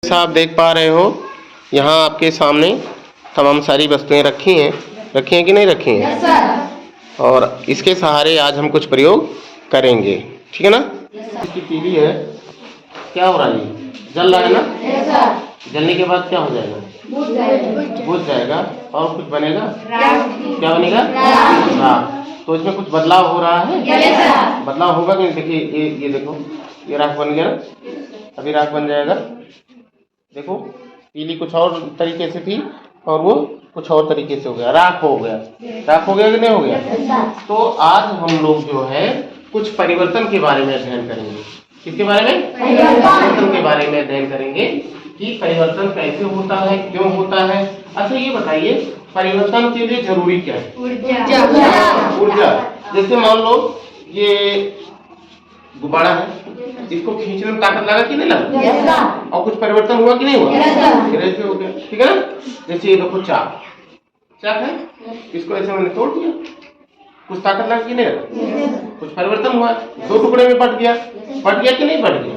जैसा आप देख पा रहे हो यहाँ आपके सामने तमाम सारी वस्तुएं रखी हैं कि नहीं रखी हैं? yes, sir। और इसके सहारे आज हम कुछ प्रयोग करेंगे, ठीक है ना? yes, इसकी पीली है, क्या हो रहा है? जल रहा है ना? yes, sir। जलने के बाद क्या हो जाएगा? बुझ जाएगा और कुछ बनेगा? क्या बनेगा? हाँ, तो इसमें कुछ बदलाव हो रहा है? yes, sir। बदलाव होगा कि देखिए ये देखो, ये राख बन गया ना, अभी राख बन जाएगा। देखो पीली कुछ और तरीके से थी और वो कुछ और तरीके से हो गया, राख हो गया। राख हो गया कि नहीं हो गया? तो आज हम लोग जो है कुछ परिवर्तन के बारे में अध्ययन करेंगे। किसके बारे में? परिवर्तन के बारे में अध्ययन करेंगे कि परिवर्तन कैसे होता है, क्यों होता है। अच्छा ये बताइए, परिवर्तन के लिए जरूरी क्या है? ऊर्जा। जैसे मान लो ये गुब्बारा है, इसको खींचने में ताकत लगा कि नहीं लगा? yes, और कुछ परिवर्तन हुआ कि नहीं हुआ? yes, ऐसे हो गया, ठीक है ना? जैसे ये देखो चाक है, इसको ऐसे मैंने तोड़ दिया, कुछ ताकत लगा कि नहीं लगा? कुछ परिवर्तन हुआ, दो टुकड़े में बट गया कि नहीं बट गया?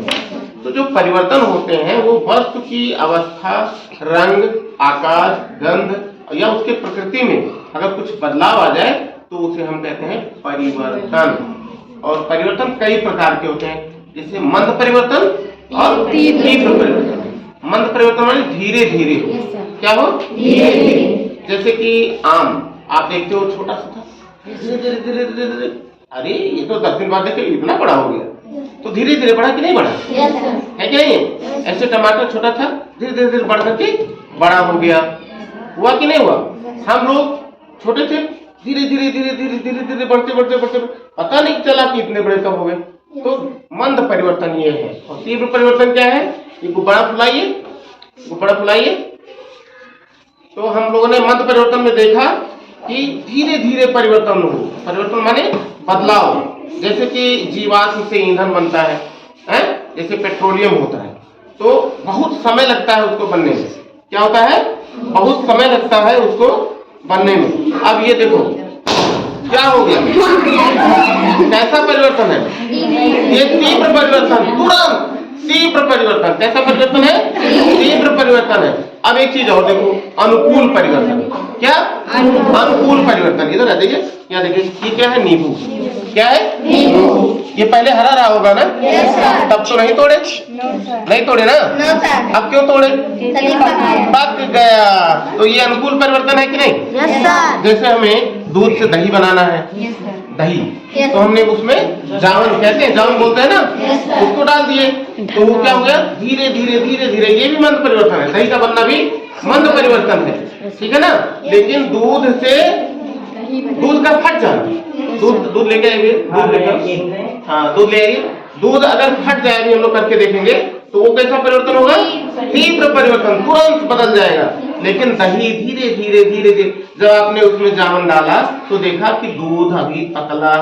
तो जो परिवर्तन होते हैं वो वस्तु की अवस्था, रंग, आकार, गंध या उसके प्रकृति में अगर कुछ बदलाव आ जाए तो उसे हम कहते हैं परिवर्तन। और परिवर्तन कई प्रकार के होते हैं, जैसे मंद परिवर्तन और तीव्र परिवर्तन। मंद परिवर्तन माने धीरे धीरे, क्या हो? धीरे धीरे। जैसे कि आम आप देखते हो छोटा सा था, धीरे धीरे, अरे ये तो 10 दिन बाद देखे इतना बड़ा हो गया, तो धीरे धीरे बढ़ा कि नहीं बढ़ा? है कि नहीं? ऐसे टमाटर छोटा था, धीरे धीरे बढ़ करके बड़ा हो गया, हुआ कि नहीं हुआ? हम लोग छोटे थे, धीरे धीरे धीरे धीरे धीरे धीरे बढ़ते बढ़ते बढ़ते पता नहीं चला कि इतने बड़े कब हो गए। तो मंद परिवर्तन ये है। और तीव्र परिवर्तन क्या है? ये गुब्बारा फुलाइए। तो हम लोगों ने मंद परिवर्तन में देखा कि धीरे धीरे परिवर्तन हो। परिवर्तन माने बदलाव, जैसे कि जीवाश्म से ईंधन बनता है, जैसे पेट्रोलियम होता है, तो बहुत समय लगता है उसको बनने में। क्या होता है? बहुत समय लगता है उसको बनने में। अब ये देखो क्या हो गया, कैसा परिवर्तन है? ये तीव्र परिवर्तन, तुरंत तीव्र परिवर्तन। कैसा परिवर्तन है? तीव्र परिवर्तन है। अब एक चीज और देखो, अनुकूल परिवर्तन। क्या? अनुकूल परिवर्तन। इधर देखिए, यहाँ देखिए, ये क्या है? नींबू। क्या है? नींबू। ये पहले हरा रहा होगा ना? तब तो नहीं तोड़े? नहीं तोड़े ना? अब क्यों तोड़े? पक गया। तो ये अनुकूल परिवर्तन है कि नहीं? जैसे हमें दूध से दही बनाना है, दही, तो हमने उसमें जावन, कहते हैं जावन बोलते हैं ना, उसको डाल दिए, तो वो क्या हो गया? धीरे धीरे धीरे धीरे। ये भी मंद परिवर्तन है, दही का बनना भी मंद परिवर्तन है, ठीक है ना? लेकिन दूध का फट जाना, दूध लेके आएंगे, दूध ले आइए, दूध अगर फट जाए, अभी हम लोग करके देखेंगे, तो वो कैसा परिवर्तन होगा? तीव्र परिवर्तन, तुरंत बदल जाएगा। लेकिन दही धीरे धीरे धीरे धीरे, जब आपने उसमें जावन डाला तो देखा कि दूध अभी पतला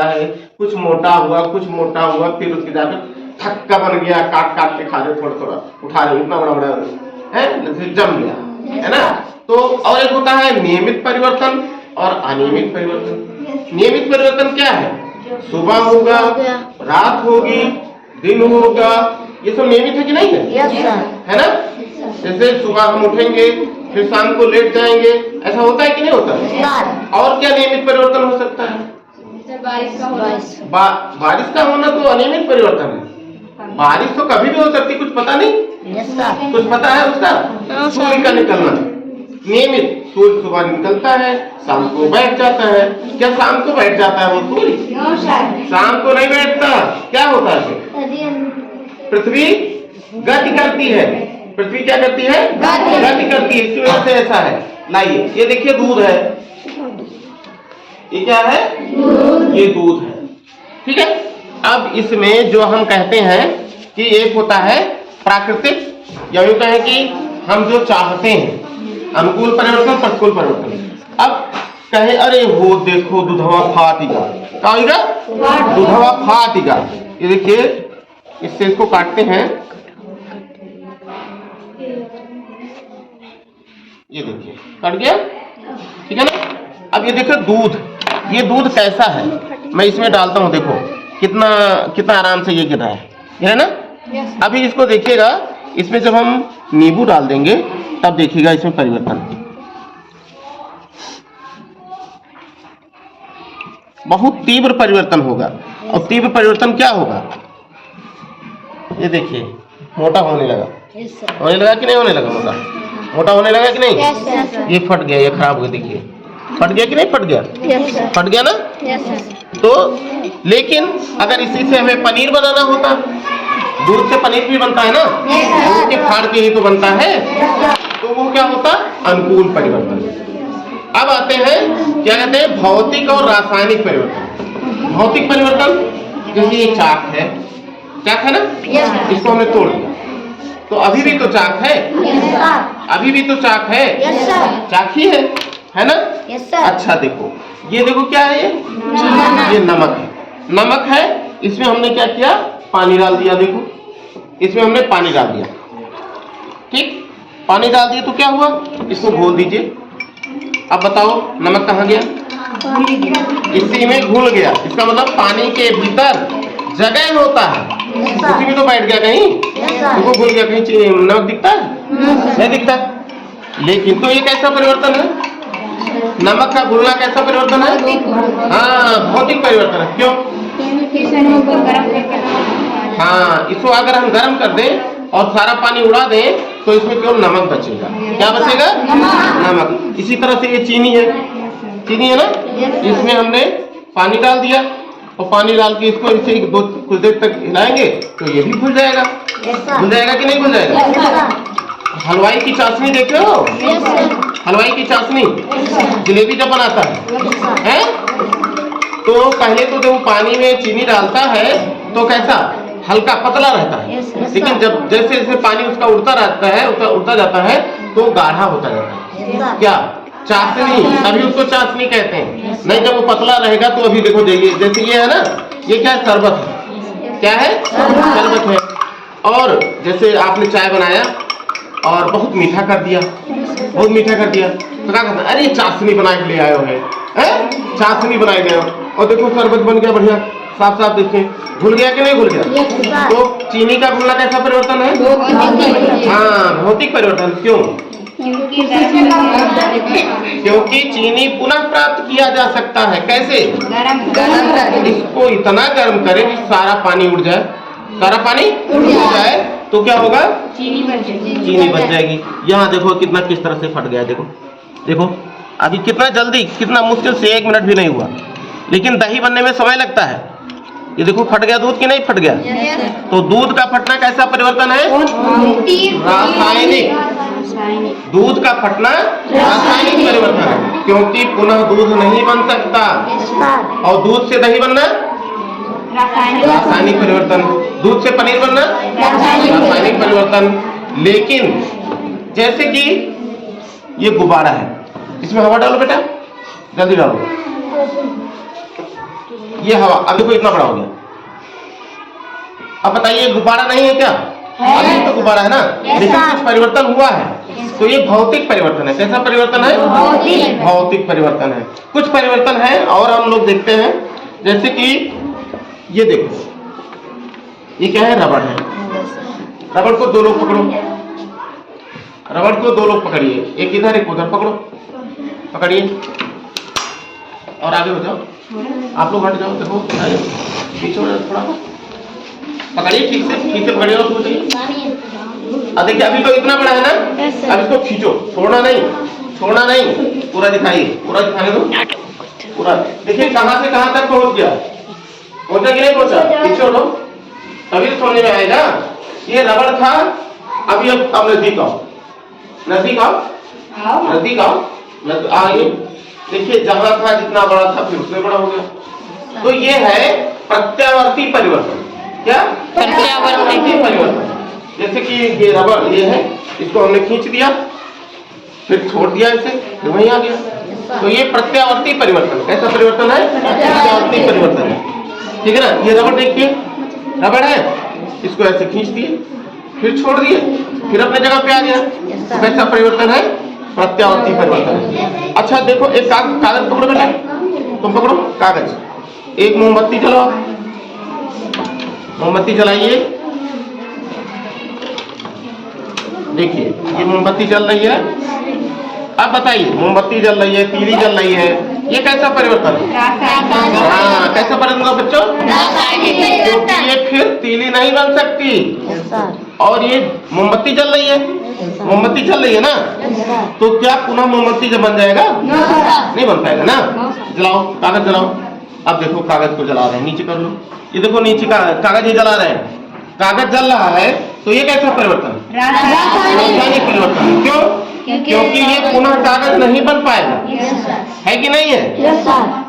है, कुछ मोटा हुआ, फिर उसके जाकर थक्का बन गया, काट के खा रहे, थोड़ा उठा रहे, इतना बड़ा है, जम गया, है ना? तो और एक होता है नियमित परिवर्तन और अनियमित परिवर्तन। नियमित परिवर्तन क्या है? सुबह होगा, रात होगी, दिन होगा, ये सब नियमित है कि नहीं है? है ना? जैसे सुबह हम उठेंगे, फिर शाम को लेट जाएंगे, ऐसा होता है कि नहीं होता? और क्या नियमित परिवर्तन हो सकता है? बारिश का होना तो अनियमित परिवर्तन है। बारिश तो कभी भी हो सकती, कुछ पता नहीं। कुछ पता है उसका? सूर्य का निकलना नियमित, सूर्य सुबह निकलता है, शाम को बैठ जाता है। क्या शाम को बैठ जाता है वो सूर्य? शाम को नहीं बैठता। क्या होता है? पृथ्वी गति करती है। पृथ्वी क्या करती है? गति करती है, इसकी वजह से ऐसा है। लाइए, ये देखिए दूध है, ये क्या है? ये दूध है, ठीक है? अब इसमें जो हम कहते हैं कि एक होता है प्राकृतिक, या यूं कहें कि हम जो चाहते हैं, अनुकूल परिवर्तन, प्रतिकूल परिवर्तन। अब कहे अरे वो देखो दूधवा फाटेगा, क्या होगा? दूधवा फाटेगा। ये देखिए, इससे इसको काटते हैं, ये देखिए कट गया, ठीक है ना? अब ये देखो दूध, ये दूध कैसा है? मैं इसमें डालता हूँ, देखो कितना आराम से ये गिरा है ना? अभी इसको देखिएगा, इसमें जब हम नींबू डाल देंगे तब देखिएगा इसमें परिवर्तन, बहुत तीव्र परिवर्तन होगा। और तीव्र परिवर्तन क्या होगा, ये देखिए मोटा होने लगा, होने लगा कि नहीं होने लगा, मोटा मोटा होने लगा कि नहीं, ये फट गया, ये खराब हो गया, देखिए फट गया कि नहीं फट गया, फट गया ना। तो लेकिन अगर इसी से हमें पनीर बनाना होता, दूध से पनीर भी बनता है ना, दूध के फाड़ के ही तो बनता है, तो वो क्या होता, अनुकूल परिवर्तन। अब आते हैं क्या कहते हैं, भौतिक और रासायनिक परिवर्तन। भौतिक परिवर्तन जैसे ये चाक है, चाक है ना, इसको हमने तोड़ दिया, तो अभी भी तो चाक है, अभी भी तो चाक है, चाक ही है ना। अच्छा देखो, ये देखो क्या है, ये नमक है, नमक है, इसमें हमने क्या किया, पानी डाल दिया, देखो इसमें हमने पानी डाल दिया, ठीक, पानी डाल दिया तो क्या हुआ, इसको घोल दीजिए। अब बताओ नमक कहाँ गया, इसी में घुल गया, इसका मतलब पानी के भीतर जगह होता है, उसी में तो बैठ गया कहीं, उसको घुल गया कहीं, चीनी नमक दिखता है, नहीं दिखता। लेकिन तो ये कैसा परिवर्तन है, नमक का घुलना कैसा परिवर्तन है, हाँ भौतिक परिवर्तन है। क्यों, हाँ इसको अगर हम गर्म कर दें और सारा पानी उड़ा दें तो इसमें केवल नमक बचेगा, क्या बचेगा, नमक। इसी तरह से ये चीनी है, चीनी है ना, इसमें हमने पानी डाल दिया और पानी डाल के इसको इसे कुछ देर तक हिलाएंगे तो ये भी घुल जाएगा, घुल जाएगा कि नहीं घुल जाएगा। हलवाई की चाशनी देखे हो, हलवाई की चाशनी, जलेबी जब बनाता है तो पहले तो जब पानी में चीनी डालता है तो कैसा हल्का पतला रहता है, लेकिन जब जैसे जैसे पानी उसका उड़ता रहता है, उड़ता जाता है तो गाढ़ा होता जाता है, क्या, चाशनी, तभी उसको चाशनी कहते हैं। नहीं जब वो पतला रहेगा तो अभी देखो, देखिए जैसे ये है ना, ये क्या है, शरबत है, क्या है, शरबत है। और जैसे आपने चाय बनाया और बहुत मीठा कर दिया, बहुत मीठा कर दिया, तो क्या कहते हैं, अरे चाशनी बना के ले आए हो, चाशनी बनाए गए हो, और देखो शरबत बन गया बढ़िया, साफ साफ देखिए, घुल गया कि नहीं घुल गया। तो चीनी का घुलना कैसा परिवर्तन है, हाँ भौतिक परिवर्तन। क्यों, क्योंकि चीनी पुनः प्राप्त किया जा सकता है, कैसे, इसको इतना गर्म करें कि सारा पानी उड़ जाए, सारा पानी उड़ जाए तो क्या होगा, चीनी बन जाएगी। यहाँ देखो कितना किस तरह से फट गया, देखो देखो अभी कितना जल्दी, कितना मुश्किल से 1 मिनट भी नहीं हुआ, लेकिन दही बनने में समय लगता है। ये देखो फट गया दूध कि नहीं फट गया, तो दूध का फटना कैसा परिवर्तन है, रासायनिक, दूध का फटना रासायनिक परिवर्तन है, क्योंकि पुनः दूध नहीं बन सकता, और दूध से दही बनना रासायनिक परिवर्तन, दूध से पनीर बनना रासायनिक परिवर्तन। लेकिन जैसे कि ये गुब्बारा है, इसमें हवा डालो बेटा, जल्दी डालो, ये हवा अब देखो इतना बड़ा हो गया। अब बताइए गुब्बारा नहीं है क्या, अभी तो गुब्बारा है ना, लेकिन कुछ परिवर्तन हुआ है, तो ये भौतिक परिवर्तन है। कैसा परिवर्तन है, भौतिक परिवर्तन है। कुछ परिवर्तन है और हम लोग देखते हैं, जैसे कि ये देखो, ये क्या है, रबड़ है, रबड़ को 2 लोग पकड़ो, रबड़ को 2 लोग पकड़िए, एक इधर एक उधर, पकड़ो, पकड़िए और आगे हो जाओ, आप लोग हट जाओ, देखो पीछे हो जाओ थोड़ा, पकड़िए ठीक से, ठीक से पकड़िए और देखिए अभी तो इतना बड़ा है ना, अब इसको खींचो, छोड़ना नहीं, पूरा दिखाइए, पूरा दिखाने दो, पूरा देखिए कहाँ से कहाँ तक पहुँच गया, पहुँचा कि नहीं पहुँचा, पीछे उठो तभी समझ में आएगा। ये रबड़ था, अभी अब नजदीक आओ, नजदीक आओ, आइए, देखिए जहां था जितना बड़ा था फिर उससे बड़ा हो गया। तो ये है प्रत्यावर्ती परिवर्तन, क्या, प्रत्यावर्ती परिवर्तन। जैसे कि ये रबड़ ये है, इसको हमने खींच दिया, फिर छोड़ दिया इसे, फिर वहीं आ गया, तो ये प्रत्यावर्ती परिवर्तन। कैसा परिवर्तन है, प्रत्यावर्ती परिवर्तन है, ठीक है ना। ये रबड़ देखिए, रबड़ है, इसको ऐसे खींच दिए, फिर छोड़ दिए, फिर अपने जगह पे आ गया, तो कैसा परिवर्तन है, प्रत्यावर्ती परिवर्तन। अच्छा देखो, एक कागज पकड़ो बेटा, तुम पकड़ो कागज, एक मोमबत्ती जलाओ, मोमबत्ती जलाइए, देखिए ये मोमबत्ती जल रही है। अब बताइए, मोमबत्ती जल रही है, तीली जल रही है, ये कैसा परिवर्तन है? हाँ, कैसा परिवर्तन होगा बच्चों? क्योंकि ये फिर तीली नहीं बन सकती। और ये मोमबत्ती जल रही है, मोमबत्ती जल रही है ना, तो क्या पुनः मोमबत्ती जब बन जाएगा? नहीं बन पाएगा ना। जलाओ, कागज जलाओ। अब देखो कागज को जला रहे हैं, नीचे कर लो। ये देखो नीचे का कागज ही जला रहे हैं, कागज जल रहा है, तो ये कैसा परिवर्तन? रासायनिक परिवर्तन। क्यों? क्योंकि ये पुनः कागज नहीं बन पाएगा, है कि नहीं है?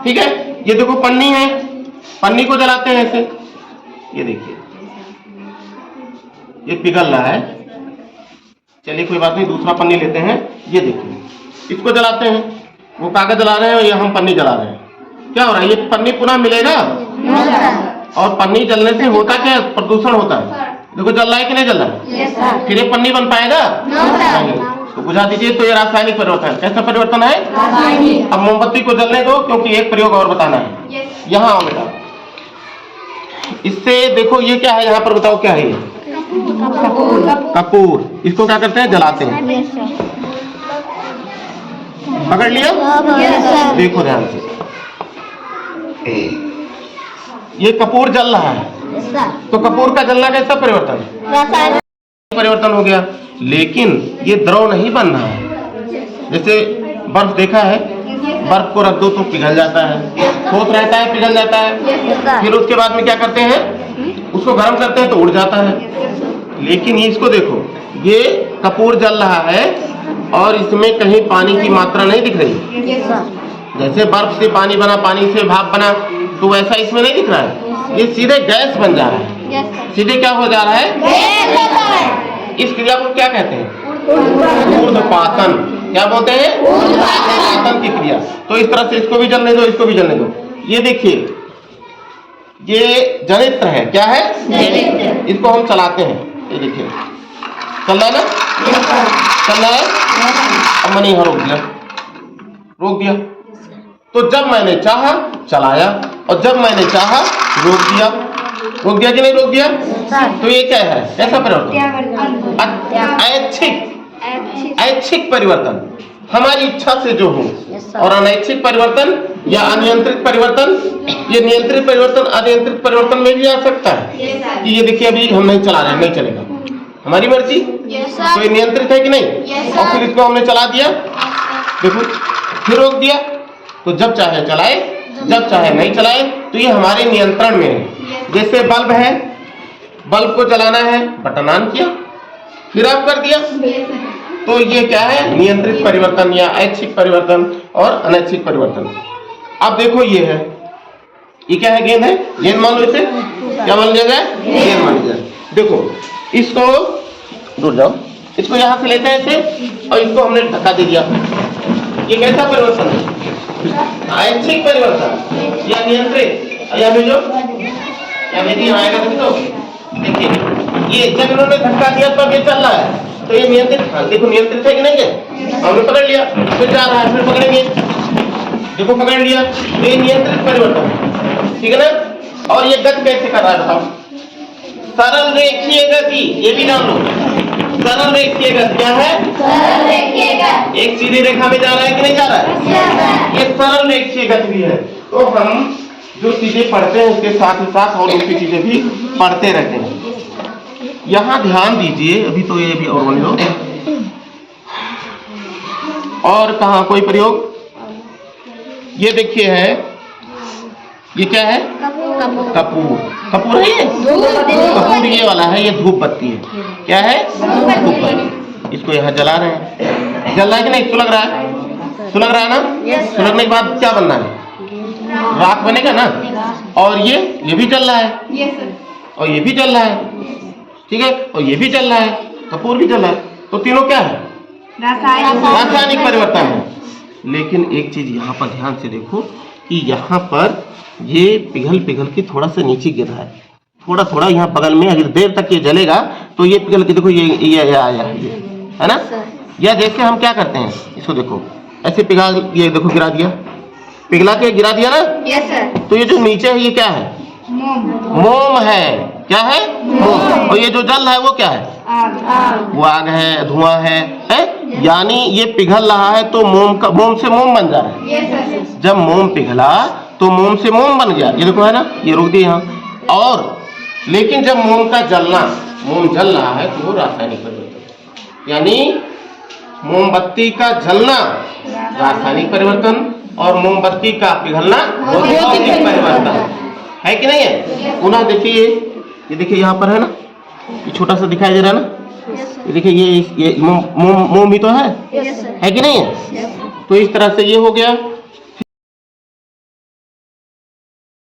ठीक है। ये देखो पन्नी है, पन्नी को जलाते हैं ऐसे, ये देखिए ये पिघल रहा है। चलिए कोई बात नहीं, दूसरा पन्नी लेते हैं। ये देखिए इसको जलाते हैं, वो कागज जला रहे हैं और ये हम पन्नी जला रहे हैं। क्या हो रहा है? ये पन्नी पुनः मिलेगा? और पन्नी जलने से होता क्या? प्रदूषण होता है। देखो जल रहा है कि नहीं जल रहा है? फिर ये पन्नी बन पाएगा? नहीं। तो बुझा दीजिए। तो ये रासायनिक परिवर्तन। कैसा परिवर्तन है? अब मोमबत्ती को जलने दो, क्योंकि एक प्रयोग और बताना है। यहाँ आओ बेटा, इससे देखो ये क्या है, यहाँ पर बताओ क्या है? ये कपूर। इसको क्या करते हैं? जलाते हैं। पकड़ लिया? देखो ध्यान से, ये कपूर जल रहा है, तो कपूर का जलना कैसा परिवर्तन? रासायनिक परिवर्तन हो गया। लेकिन ये द्रव नहीं बन रहा है। जैसे बर्फ देखा है, बर्फ को रख दो तो पिघल जाता है, ठोस रहता है, पिघल जाता है। फिर उसके बाद में क्या करते हैं? उसको गर्म करते हैं तो उड़ जाता है। लेकिन ये इसको देखो, ये कपूर जल रहा है और इसमें कहीं पानी की मात्रा नहीं दिख रही। जैसे बर्फ से पानी बना, पानी से भाप बना, तो वैसा इसमें नहीं दिख रहा है। ये सीधे गैस बन जा रहा है। सीधे क्या हो जा रहा है? इस क्रिया को क्या कहते हैं? ऊर्ध्वपातन। क्या बोलते हैं? ऊर्ध्वपातन की क्रिया। तो इस तरह से इसको भी जलने दो, इसको भी जलने दो। ये देखिए, ये जनित्र है। क्या है? जनित्र। इसको हम चलाते हैं। ये देखिए चल रहा है ना, चल रहा है। अब मैंने यहाँ रोक दिया, रोक दिया। तो जब मैंने चाहा चलाया, और जब मैंने चाहा रोक दिया। रोक दिया कि नहीं रोक दिया? तो ये क्या है? कैसा परिवर्तन? ऐच्छिक परिवर्तन, हमारी इच्छा से जो हो। और अनैच्छिक परिवर्तन या अनियंत्रित परिवर्तन, ये नियंत्रित परिवर्तन अनियंत्रित परिवर्तन में भी आ सकता है। कि ये देखिए अभी हम नहीं चला रहे हैं, नहीं चलेगा, हमारी मर्जी। तो ये नियंत्रित है कि नहीं? और फिर इसको हमने चला दिया, देखो फिर रोक दिया। तो जब चाहे चलाए, जब चाहे नहीं चलाए, तो ये हमारे नियंत्रण में है। जैसे बल्ब है, बल्ब को जलाना है, बटन ऑन किया, फिर ऑफ कर दिया। तो ये क्या है? नियंत्रित परिवर्तन या ऐच्छिक परिवर्तन और अनैच्छिक परिवर्तन। अब देखो ये है, ये क्या है? गेंद है। गेंद मान लो इसे, क्या मान लिया जाए? गेंद मान लिया जाए। देखो इसको दूर जाओ, इसको यहाँ से लेते हैं ऐसे, और इसको हमने ढका दे दिया। ये कैसा परिवर्तन है? ऐच्छिक परिवर्तन या नियंत्रित। या भेजो, या भेजिए, आएगा तो देखिए, ये जब इन्होंने धक्का दिया तब ये चल रहा है, तो ये नियंत्रित। देखो नियंत्रित है कि नहीं है? हमने पकड़ लिया, फिर जा रहा है, फिर पकड़ेंगे। देखो पकड़ लिया, तो ये नियंत्रित परिवर्तन, ठीक है ना। और ये गति कैसे कर रहा है बताओ? सरल रेखीय गति, ये भी जान लो। सरल रेखीय गति क्या है? सरल रेखीय गति। एक सीधी रेखा में जा रहा है कि नहीं जा रहा है? ये सरल रेखीय गति भी है। तो हम जो चीजें पढ़ते हैं उसके साथ ही साथ और दूसरी चीजें भी पढ़ते रहते हैं। यहाँ ध्यान दीजिए, अभी तो ये भी और बन लो। और कहाँ कोई प्रयोग? ये देखिए है, ये क्या है? कपूर। कपूर है ये? कपूर ये वाला है, ये धूप बत्ती है। क्या है? धूप बत्ती। इसको यहाँ जला रहे हैं। जल रहा है कि नहीं? सुलग रहा है, सुलग रहा है ना। सुलगने के बाद क्या बनना है? राख बनेगा ना। और ये भी जल रहा है, और ये भी जल रहा है, ठीक है, और ये भी जल रहा है, कपूर भी जल रहा है। तो तीनों क्या है? रासायनिक परिवर्तन है। लेकिन एक चीज यहाँ पर ध्यान से देखो कि यहाँ पर ये पिघल के थोड़ा सा नीचे गिर रहा है, थोड़ा थोड़ा यहाँ बगल में। अगर देर तक ये जलेगा तो ये पिघल के देखो ये आया, ये है ना। या जैसे हम क्या करते हैं, इसको देखो ऐसे पिघला, ये देखो गिरा दिया, पिघला के गिरा दिया ना। Yes sir. तो ये जो नीचे है ये क्या है? मोम है। क्या है? मोम। और ये जो जल रहा है वो क्या है? वो आग है, धुआं है? यानी ये पिघल रहा है तो मोम से मोम बन जा रहा है। जब मोम पिघला तो मोम से मोम बन गया, ये देखो है ना, ये रोक दिया यहाँ। और लेकिन जब मोम जल रहा है तो वो रासायनिक परिवर्तन, यानी मोमबत्ती का जलना रासायनिक परिवर्तन और मोमबत्ती का पिघलना भौतिक परिवर्तन है कि नहीं है? पुनः देखिए, ये देखिए यहाँ पर है ना, ये छोटा सा दिखाई दे रहा है ना, ये देखिए ये मोम भी तो है कि नहीं है? तो इस तरह से ये हो गया।